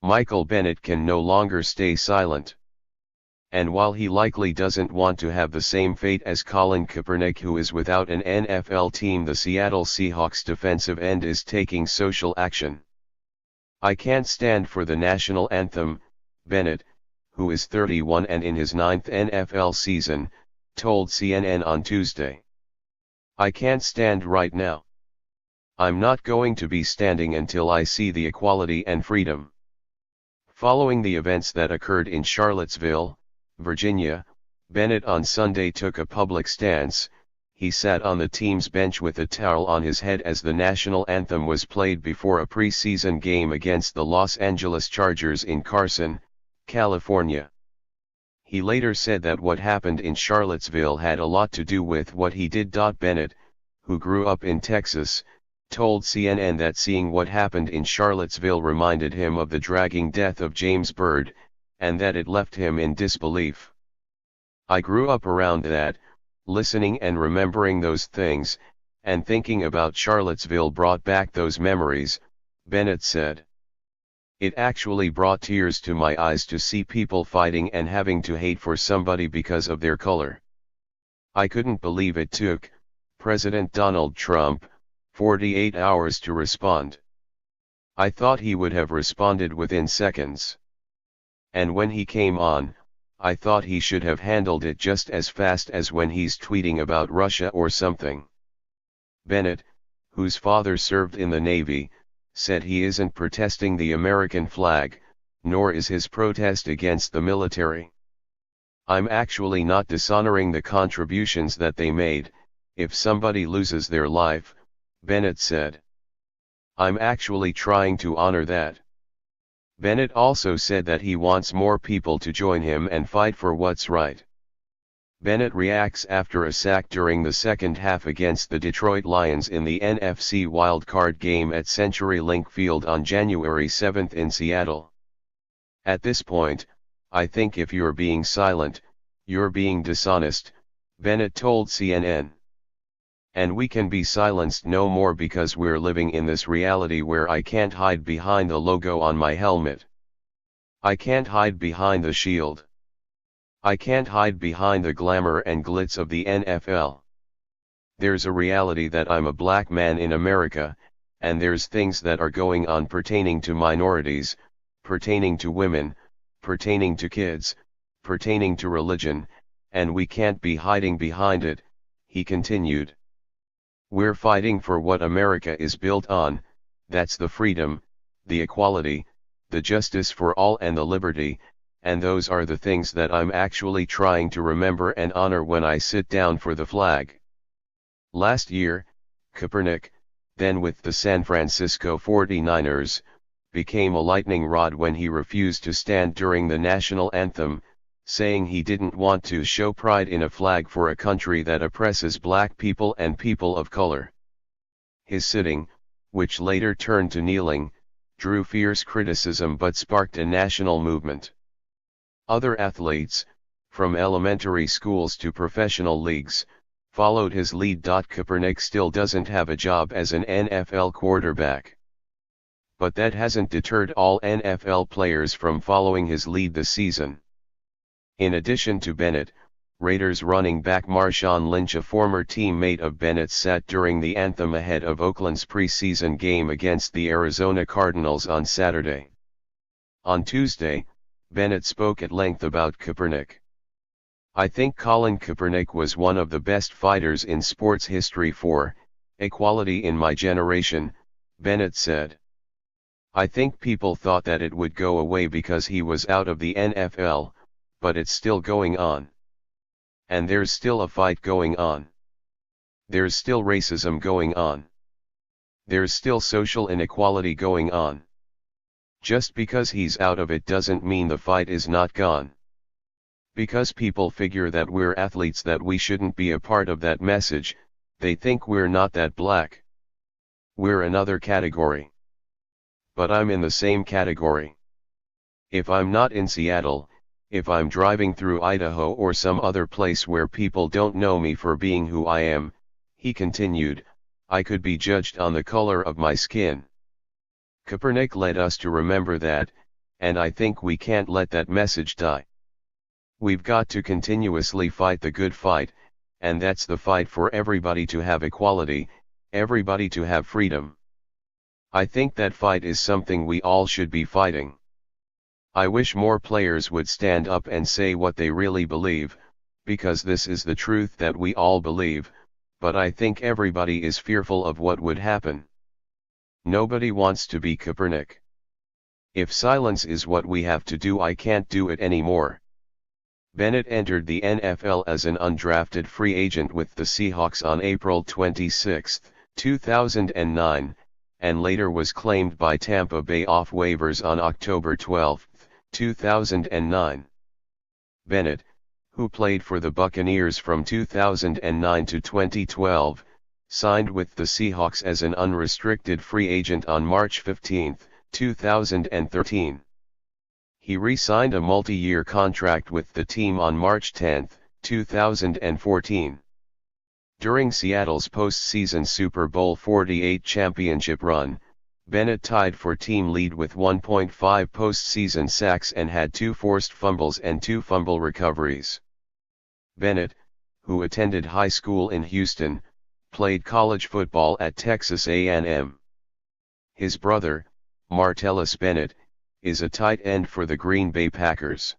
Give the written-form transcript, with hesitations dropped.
Michael Bennett can no longer stay silent. And while he likely doesn't want to have the same fate as Colin Kaepernick, who is without an NFL team, the Seattle Seahawks defensive end is taking social action. "I can't stand for the national anthem," Bennett, who is 31 and in his 9th NFL season, told CNN on Tuesday. "I can't stand right now. I'm not going to be standing until I see the equality and freedom." Following the events that occurred in Charlottesville, Virginia, Bennett on Sunday took a public stance. He sat on the team's bench with a towel on his head as the national anthem was played before a preseason game against the Los Angeles Chargers in Carson, California. He later said that what happened in Charlottesville had a lot to do with what he did. Bennett, who grew up in Texas, told CNN that seeing what happened in Charlottesville reminded him of the dragging death of James Byrd, and that it left him in disbelief. "I grew up around that, listening and remembering those things, and thinking about Charlottesville brought back those memories," Bennett said. "It actually brought tears to my eyes to see people fighting and having to hate for somebody because of their color. I couldn't believe it took President Donald Trump 48 hours to respond. I thought he would have responded within seconds. And when he came on, I thought he should have handled it just as fast as when he's tweeting about Russia or something." Bennett, whose father served in the Navy, said he isn't protesting the American flag, nor is his protest against the military. "I'm actually not dishonoring the contributions that they made, if somebody loses their life," Bennett said. "I'm actually trying to honor that." Bennett also said that he wants more people to join him and fight for what's right. Bennett reacts after a sack during the second half against the Detroit Lions in the NFC wildcard game at CenturyLink Field on January 7 in Seattle. "At this point, I think if you're being silent, you're being dishonest," Bennett told CNN. "And we can be silenced no more because we're living in this reality where I can't hide behind the logo on my helmet. I can't hide behind the shield. I can't hide behind the glamour and glitz of the NFL. There's a reality that I'm a black man in America, and there's things that are going on pertaining to minorities, pertaining to women, pertaining to kids, pertaining to religion, and we can't be hiding behind it," he continued. "We're fighting for what America is built on, that's the freedom, the equality, the justice for all and the liberty, and those are the things that I'm actually trying to remember and honor when I sit down for the flag." Last year, Kaepernick, then with the San Francisco 49ers, became a lightning rod when he refused to stand during the national anthem, saying he didn't want to show pride in a flag for a country that oppresses black people and people of color. His sitting, which later turned to kneeling, drew fierce criticism but sparked a national movement. Other athletes, from elementary schools to professional leagues, followed his lead. Kaepernick still doesn't have a job as an NFL quarterback. But that hasn't deterred all NFL players from following his lead this season. In addition to Bennett, Raiders running back Marshawn Lynch, a former teammate of Bennett's, sat during the anthem ahead of Oakland's preseason game against the Arizona Cardinals on Saturday. On Tuesday, Bennett spoke at length about Kaepernick. "I think Colin Kaepernick was one of the best fighters in sports history for equality in my generation," Bennett said. "I think people thought that it would go away because he was out of the NFL, but it's still going on. And there's still a fight going on. There's still racism going on. There's still social inequality going on. Just because he's out of it doesn't mean the fight is not gone. Because people figure that we're athletes, that we shouldn't be a part of that message, they think we're not that black. We're another category. But I'm in the same category. If I'm not in Seattle, if I'm driving through Idaho or some other place where people don't know me for being who I am," he continued, "I could be judged on the color of my skin." Kaepernick led us to remember that, and I think we can't let that message die. We've got to continuously fight the good fight, and that's the fight for everybody to have equality, everybody to have freedom. I think that fight is something we all should be fighting. I wish more players would stand up and say what they really believe, because this is the truth that we all believe, but I think everybody is fearful of what would happen. Nobody wants to be Kaepernick. If silence is what we have to do, I can't do it anymore. Bennett entered the NFL as an undrafted free agent with the Seahawks on April 26, 2009, and later was claimed by Tampa Bay off waivers on October 12, 2009. Bennett, who played for the Buccaneers from 2009 to 2012, signed with the Seahawks as an unrestricted free agent on March 15, 2013. He re-signed a multi-year contract with the team on March 10, 2014. During Seattle's postseason Super Bowl 48 championship run, Bennett tied for team lead with 1.5 postseason sacks and had 2 forced fumbles and 2 fumble recoveries. Bennett, who attended high school in Houston, played college football at Texas A&M. His brother, Martellus Bennett, is a tight end for the Green Bay Packers.